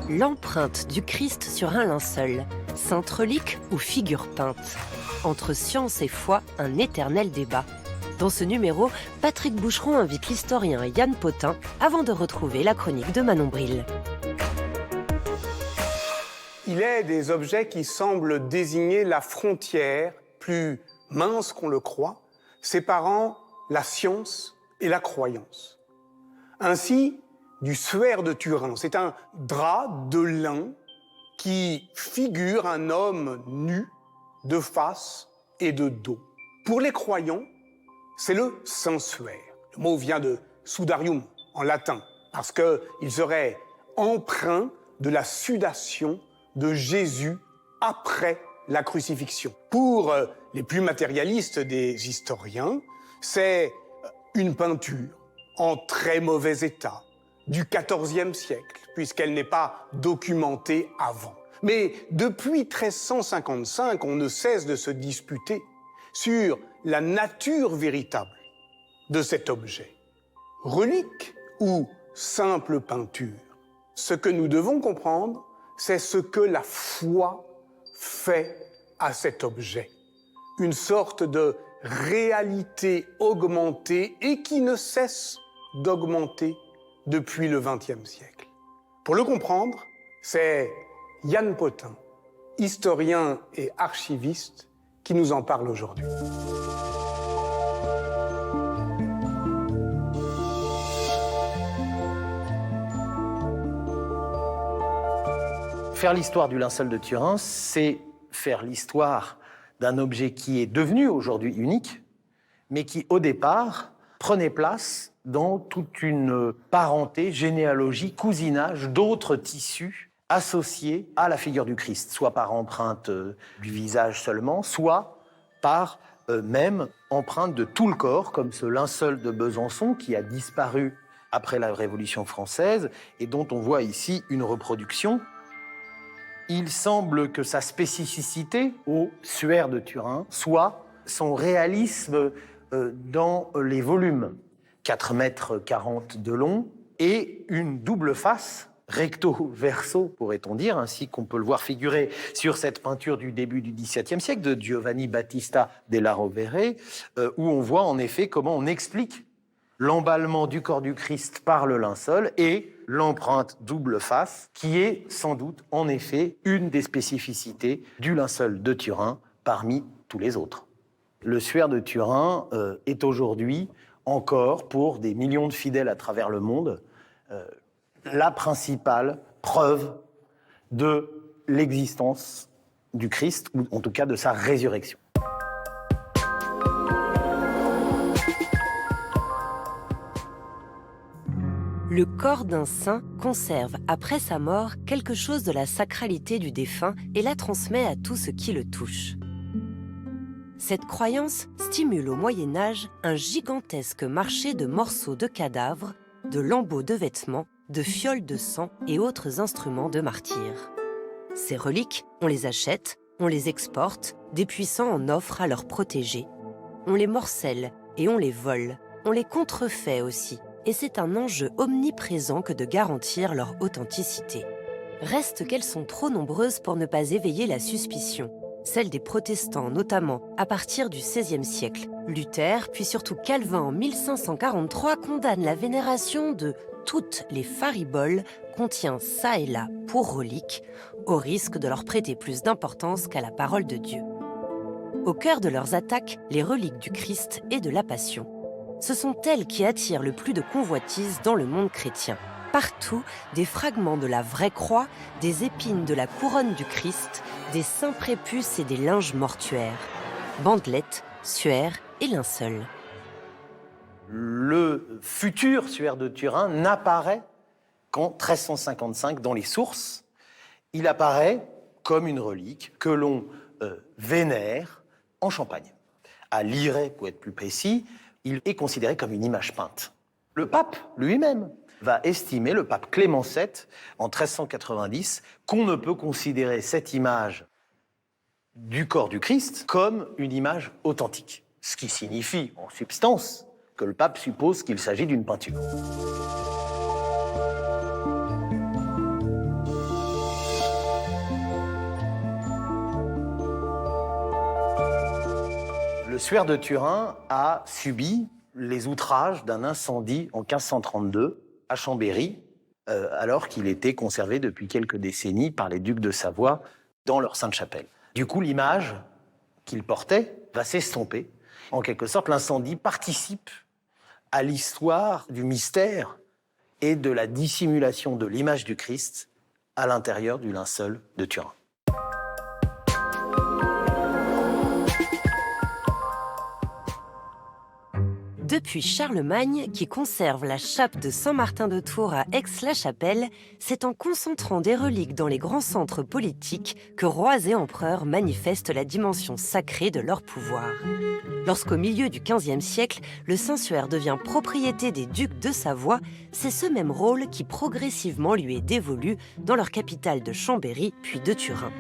L'empreinte du Christ sur un linceul, sainte relique ou figure peinte. Entre science et foi, un éternel débat. Dans ce numéro, Patrick Boucheron invite l'historien Yann Potin avant de retrouver la chronique de Manon Bril. Il est des objets qui semblent désigner la frontière, plus mince qu'on le croit, séparant la science et la croyance. Ainsi, du suaire de Turin, c'est un drap de lin qui figure un homme nu, de face et de dos. Pour les croyants, c'est le sensuaire. Le mot vient de sudarium, en latin, parce qu'il serait empreint de la sudation de Jésus après la crucifixion. Pour les plus matérialistes des historiens, c'est une peinture en très mauvais état, du XIVe siècle, puisqu'elle n'est pas documentée avant. Mais depuis 1355, on ne cesse de se disputer sur la nature véritable de cet objet. Relique ou simple peinture? Ce que nous devons comprendre, c'est ce que la foi fait à cet objet. Une sorte de réalité augmentée et qui ne cesse d'augmenter depuis le XXe siècle. Pour le comprendre, c'est Yann Potin, historien et archiviste, qui nous en parle aujourd'hui. Faire l'histoire du linceul de Turin, c'est faire l'histoire d'un objet qui est devenu aujourd'hui unique, mais qui, au départ, prenait place dans toute une parenté, généalogie, cousinage d'autres tissus associés à la figure du Christ, soit par empreinte du visage seulement, soit par même empreinte de tout le corps, comme ce linceul de Besançon qui a disparu après la Révolution française et dont on voit ici une reproduction. Il semble que sa spécificité au suaire de Turin soit son réalisme dans les volumes. 4,40 mètres de long et une double face, recto-verso, pourrait-on dire, ainsi qu'on peut le voir figurer sur cette peinture du début du XVIIe siècle de Giovanni Battista della Rovere, où on voit en effet comment on explique l'emballement du corps du Christ par le linceul et l'empreinte double face, qui est sans doute, en effet, une des spécificités du linceul de Turin parmi tous les autres. Le suaire de Turin est aujourd'hui encore, pour des millions de fidèles à travers le monde, la principale preuve de l'existence du Christ, ou en tout cas de sa résurrection. Le corps d'un saint conserve, après sa mort, quelque chose de la sacralité du défunt et la transmet à tout ce qui le touche. Cette croyance stimule au Moyen-Âge un gigantesque marché de morceaux de cadavres, de lambeaux de vêtements, de fioles de sang et autres instruments de martyrs. Ces reliques, on les achète, on les exporte, des puissants en offrent à leurs protégés. On les morcelle et on les vole, on les contrefait aussi, et c'est un enjeu omniprésent que de garantir leur authenticité. Reste qu'elles sont trop nombreuses pour ne pas éveiller la suspicion. Celle des protestants notamment, à partir du XVIe siècle. Luther, puis surtout Calvin en 1543, condamne la vénération de toutes les fariboles qu'on tient ça et là pour reliques, au risque de leur prêter plus d'importance qu'à la parole de Dieu. Au cœur de leurs attaques, les reliques du Christ et de la Passion. Ce sont elles qui attirent le plus de convoitises dans le monde chrétien. Partout, des fragments de la vraie croix, des épines de la couronne du Christ, des saints prépuces et des linges mortuaires, bandelettes, suaires et linceuls. Le futur suaire de Turin n'apparaît qu'en 1355 dans les sources. Il apparaît comme une relique que l'on vénère en Champagne. À Lirey, pour être plus précis, il est considéré comme une image peinte. Le pape lui-même va estimer, le pape Clément VII, en 1390, qu'on ne peut considérer cette image du corps du Christ comme une image authentique. Ce qui signifie, en substance, que le pape suppose qu'il s'agit d'une peinture. Suaire de Turin a subi les outrages d'un incendie en 1532 à Chambéry, alors qu'il était conservé depuis quelques décennies par les ducs de Savoie dans leur Sainte-Chapelle. Du coup, l'image qu'il portait va s'estomper. En quelque sorte, l'incendie participe à l'histoire du mystère et de la dissimulation de l'image du Christ à l'intérieur du linceul de Turin. Depuis Charlemagne, qui conserve la chape de Saint-Martin de Tours à Aix-la-Chapelle, c'est en concentrant des reliques dans les grands centres politiques que rois et empereurs manifestent la dimension sacrée de leur pouvoir. Lorsqu'au milieu du XVe siècle, le Saint-Suaire devient propriété des ducs de Savoie, c'est ce même rôle qui progressivement lui est dévolu dans leur capitale de Chambéry puis de Turin.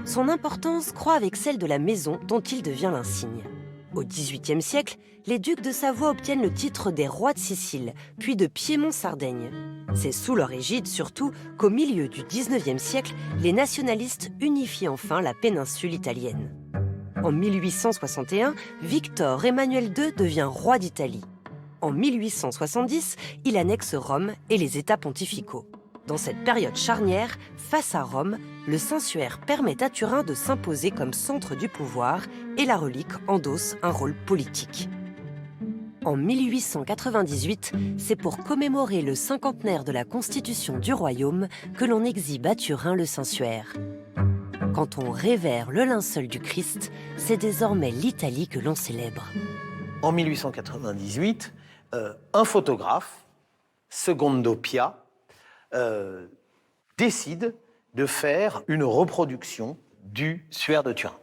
Son importance croît avec celle de la maison dont il devient l'insigne. Au XVIIIe siècle, les ducs de Savoie obtiennent le titre des rois de Sicile, puis de Piémont-Sardaigne. C'est sous leur égide surtout qu'au milieu du XIXe siècle, les nationalistes unifient enfin la péninsule italienne. En 1861, Victor Emmanuel II devient roi d'Italie. En 1870, il annexe Rome et les États pontificaux. Dans cette période charnière, face à Rome, le Saint-Suaire permet à Turin de s'imposer comme centre du pouvoir et la relique endosse un rôle politique. En 1898, c'est pour commémorer le cinquantenaire de la constitution du royaume que l'on exhibe à Turin le Saint-Suaire. Quand on révère le linceul du Christ, c'est désormais l'Italie que l'on célèbre. En 1898, un photographe, Secondo Pia, décide de faire une reproduction du Suaire de Turin.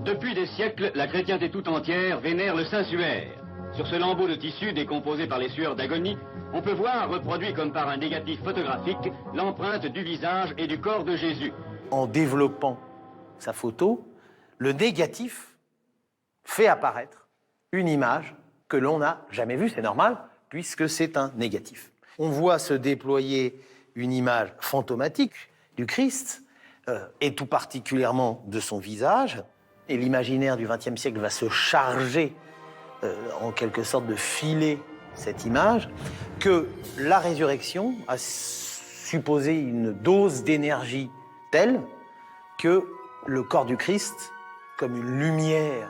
Depuis des siècles, la chrétienté tout entière vénère le Saint-Suaire. Sur ce lambeau de tissu décomposé par les sueurs d'agonie, on peut voir, reproduit comme par un négatif photographique, l'empreinte du visage et du corps de Jésus. En développant sa photo, le négatif fait apparaître une image que l'on n'a jamais vue, c'est normal, puisque c'est un négatif. On voit se déployer une image fantomatique du Christ, et tout particulièrement de son visage, et l'imaginaire du XXe siècle va se charger, en quelque sorte, de filer cette image, que la résurrection a supposé une dose d'énergie telle que le corps du Christ, comme une lumière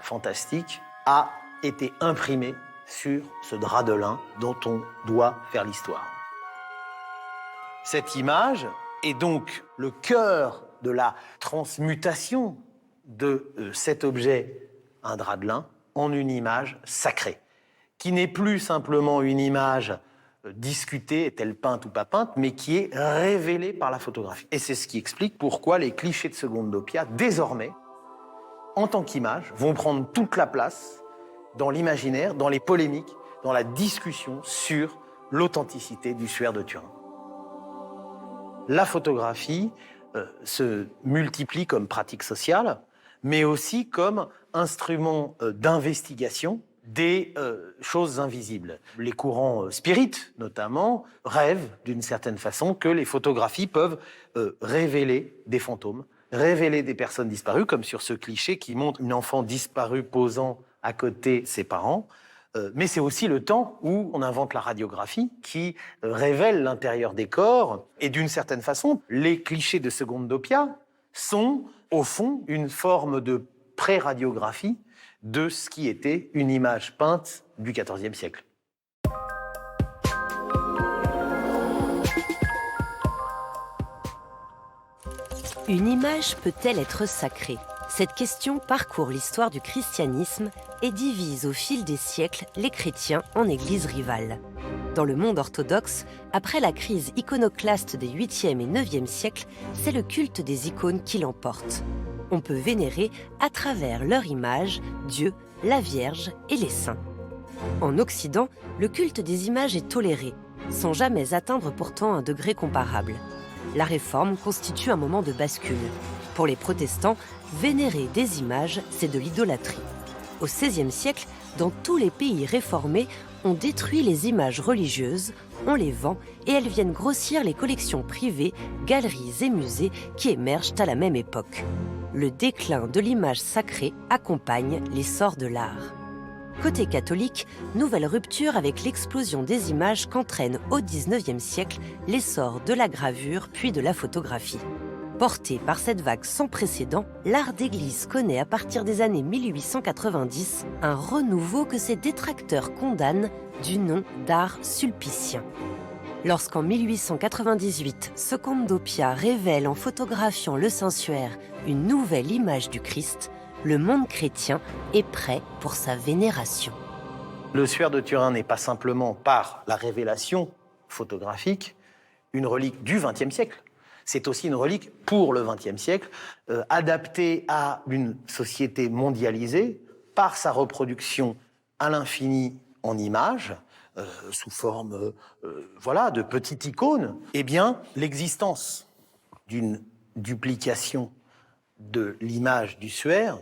fantastique, a été imprimé sur ce drap de lin dont on doit faire l'histoire. Cette image est donc le cœur de la transmutation de cet objet, un drap de lin, en une image sacrée, qui n'est plus simplement une image discutée, est-elle peinte ou pas peinte, mais qui est révélée par la photographie. Et c'est ce qui explique pourquoi les clichés de Secondo Pia, désormais, en tant qu'image, vont prendre toute la place dans l'imaginaire, dans les polémiques, dans la discussion sur l'authenticité du Suaire de Turin. La photographie se multiplie comme pratique sociale, mais aussi comme instrument d'investigation des choses invisibles. Les courants spirites, notamment, rêvent d'une certaine façon que les photographies peuvent révéler des fantômes, révéler des personnes disparues, comme sur ce cliché qui montre une enfant disparue posant à côté de ses parents. Mais c'est aussi le temps où on invente la radiographie qui révèle l'intérieur des corps. Et d'une certaine façon, les clichés de Secondo Pia sont, au fond, une forme de pré-radiographie de ce qui était une image peinte du XIVe siècle. Une image peut-elle être sacrée ? Cette question parcourt l'histoire du christianisme et divise au fil des siècles les chrétiens en églises rivales. Dans le monde orthodoxe, après la crise iconoclaste des 8e et 9e siècles, c'est le culte des icônes qui l'emporte. On peut vénérer, à travers leur image, Dieu, la Vierge et les saints. En Occident, le culte des images est toléré, sans jamais atteindre pourtant un degré comparable. La Réforme constitue un moment de bascule. Pour les protestants, vénérer des images, c'est de l'idolâtrie. Au XVIe siècle, dans tous les pays réformés, on détruit les images religieuses, on les vend et elles viennent grossir les collections privées, galeries et musées qui émergent à la même époque. le déclin de l'image sacrée accompagne l'essor de l'art. Côté catholique, nouvelle rupture avec l'explosion des images qu'entraîne au XIXe siècle l'essor de la gravure puis de la photographie. Porté par cette vague sans précédent, l'art d'église connaît à partir des années 1890 un renouveau que ses détracteurs condamnent du nom d'art sulpicien. Lorsqu'en 1898, Secondo Pia révèle en photographiant le Saint-Suaire une nouvelle image du Christ, le monde chrétien est prêt pour sa vénération. Le Suaire de Turin n'est pas simplement, par la révélation photographique, une relique du XXe siècle. C'est aussi une relique pour le XXe siècle, adaptée à une société mondialisée par sa reproduction à l'infini en images, sous forme de petites icônes. Eh bien, l'existence d'une duplication de l'image du Suaire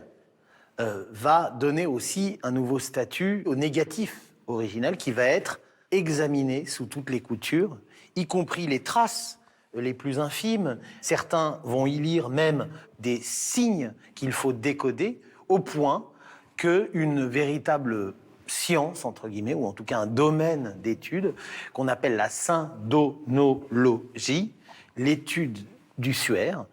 va donner aussi un nouveau statut au négatif originel qui va être examiné sous toutes les coutures, y compris les traces les plus infimes. Certains vont y lire même des signes qu'il faut décoder, au point qu'une véritable science, entre guillemets, ou en tout cas un domaine d'étude qu'on appelle la syndonologie, l'étude du Suaire,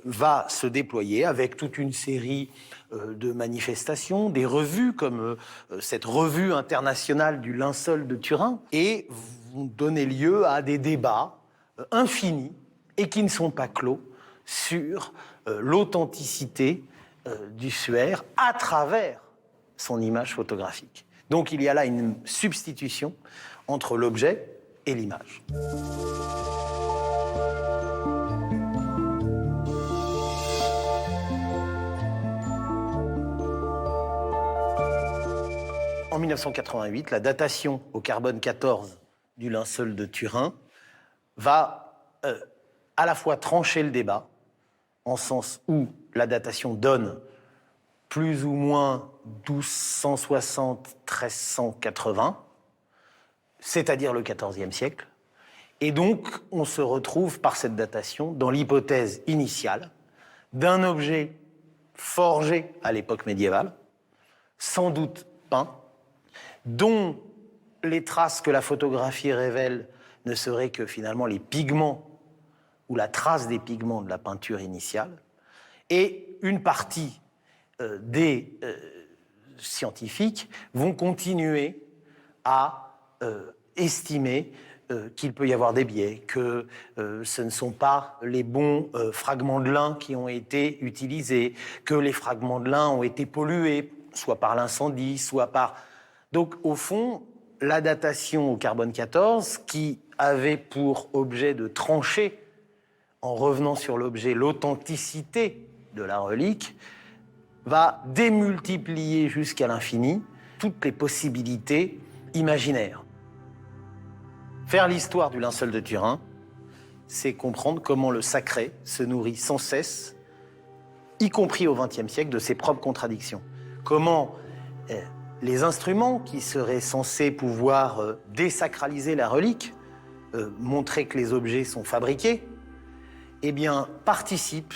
va se déployer avec toute une série de manifestations, des revues comme cette revue internationale du linceul de Turin, et vont donner lieu à des débats infinis et qui ne sont pas clos sur l'authenticité du Suaire à travers son image photographique. Donc il y a là une substitution entre l'objet et l'image. En 1988, la datation au carbone 14 du linceul de Turin va à la fois trancher le débat, en sens où la datation donne plus ou moins 1260-1380, c'est-à-dire le XIVe siècle. Et donc, on se retrouve par cette datation dans l'hypothèse initiale d'un objet forgé à l'époque médiévale, sans doute peint, dont les traces que la photographie révèle ne seraient que finalement les pigments ou la trace des pigments de la peinture initiale, et une partie des scientifiques vont continuer à estimer qu'il peut y avoir des biais, que ce ne sont pas les bons fragments de lin qui ont été utilisés, que les fragments de lin ont été pollués, soit par l'incendie, soit par... Donc, au fond, la datation au carbone 14, qui avait pour objet de trancher, en revenant sur l'objet, l'authenticité de la relique, va démultiplier jusqu'à l'infini toutes les possibilités imaginaires. Faire l'histoire du linceul de Turin, c'est comprendre comment le sacré se nourrit sans cesse, y compris au XXe siècle, de ses propres contradictions. Comment les instruments qui seraient censés pouvoir désacraliser la relique, montrer que les objets sont fabriqués, eh bien, participent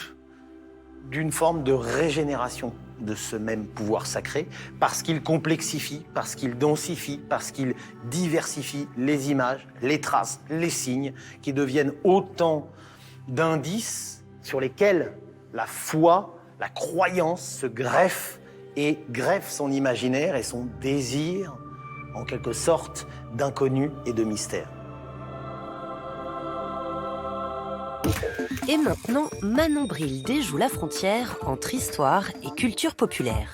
d'une forme de régénération de ce même pouvoir sacré, parce qu'il complexifie, parce qu'il densifie, parce qu'il diversifie les images, les traces, les signes, qui deviennent autant d'indices sur lesquels la foi, la croyance se greffe et greffe son imaginaire et son désir, en quelque sorte, d'inconnu et de mystère. Et maintenant, Manon Bril déjoue la frontière entre histoire et culture populaire.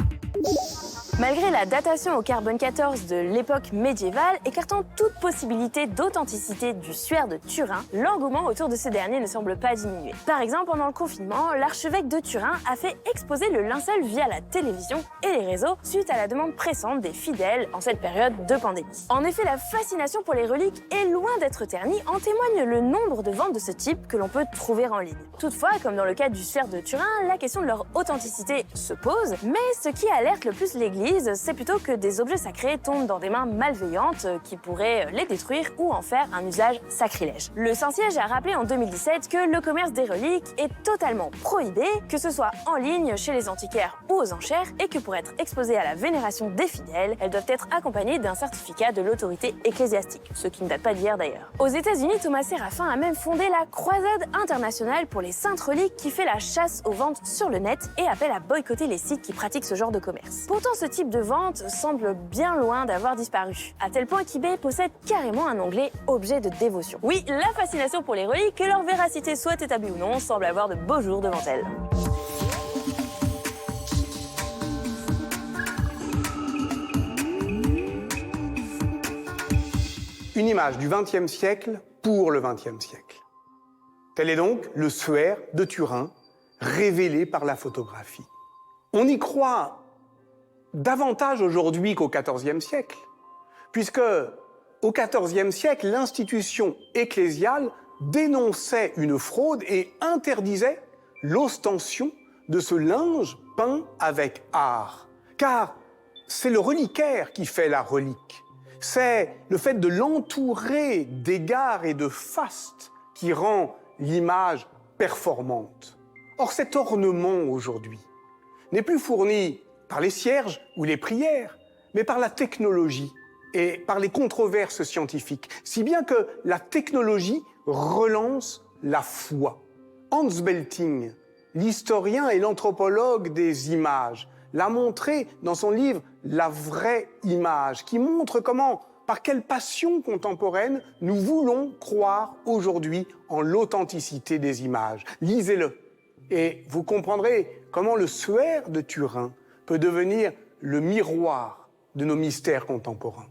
Malgré la datation au carbone 14 de l'époque médiévale, écartant toute possibilité d'authenticité du Suaire de Turin, l'engouement autour de ce dernier ne semble pas diminuer. Par exemple, pendant le confinement, l'archevêque de Turin a fait exposer le linceul via la télévision et les réseaux suite à la demande pressante des fidèles en cette période de pandémie. En effet, la fascination pour les reliques est loin d'être ternie, en témoigne le nombre de ventes de ce type que l'on peut trouver en ligne. Toutefois, comme dans le cas du Suaire de Turin, la question de leur authenticité se pose, mais ce qui alerte le plus l'Église, utilise, c'est plutôt que des objets sacrés tombent dans des mains malveillantes qui pourraient les détruire ou en faire un usage sacrilège. Le Saint-Siège a rappelé en 2017 que le commerce des reliques est totalement prohibé, que ce soit en ligne, chez les antiquaires ou aux enchères, et que pour être exposées à la vénération des fidèles, elles doivent être accompagnées d'un certificat de l'autorité ecclésiastique, ce qui ne date pas d'hier d'ailleurs. Aux États-Unis, Thomas Séraphin a même fondé la Croisade internationale pour les saintes reliques qui fait la chasse aux ventes sur le net et appelle à boycotter les sites qui pratiquent ce genre de commerce. Pourtant, ce type de vente semble bien loin d'avoir disparu, à tel point qu'eBay possède carrément un onglet objet de dévotion. Oui, la fascination pour les reliques, que leur véracité soit établie ou non, semble avoir de beaux jours devant elle. Une image du XXe siècle pour le XXe siècle. Tel est donc le suaire de Turin, révélé par la photographie. On y croit davantage aujourd'hui qu'au XIVe siècle, puisque au XIVe siècle, l'institution ecclésiale dénonçait une fraude et interdisait l'ostension de ce linge peint avec art. Car c'est le reliquaire qui fait la relique. C'est le fait de l'entourer d'égards et de fastes qui rend l'image performante. Or, cet ornement aujourd'hui n'est plus fourni par les cierges ou les prières, mais par la technologie et par les controverses scientifiques, si bien que la technologie relance la foi. Hans Belting, l'historien et l'anthropologue des images, l'a montré dans son livre « La vraie image », qui montre comment, par quelle passion contemporaine, nous voulons croire aujourd'hui en l'authenticité des images. Lisez-le et vous comprendrez comment le suaire de Turin peut devenir le miroir de nos mystères contemporains.